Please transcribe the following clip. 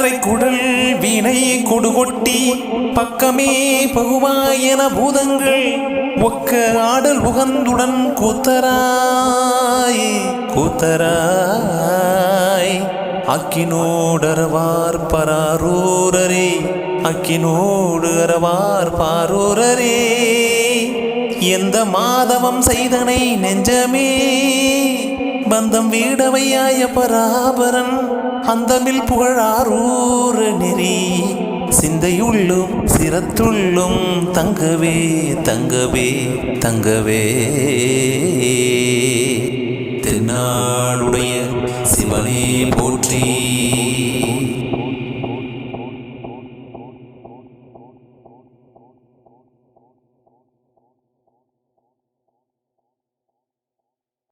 பறை குடல் வீணை கொடுகொட்டி பக்கமே பகுவாயன பூதங்கள் ஒக்க ஆடல் உகந்துடன் கூத்தராய் கூத்தராய் அக்கினோடு அரவார் பராரூரரே அக்கினோடு அரவார் பாரூரரே எந்த மாதவம் செய்தனை நெஞ்சமே பந்தம் வீடவையாய பராபரன் அந்தமில் புகழாரூர நெறி சிந்தையுள்ளும் சிரத்துள்ளும் தங்கவே தங்கவே தங்கவே திருநாளுடைய சிவனே போற்றி.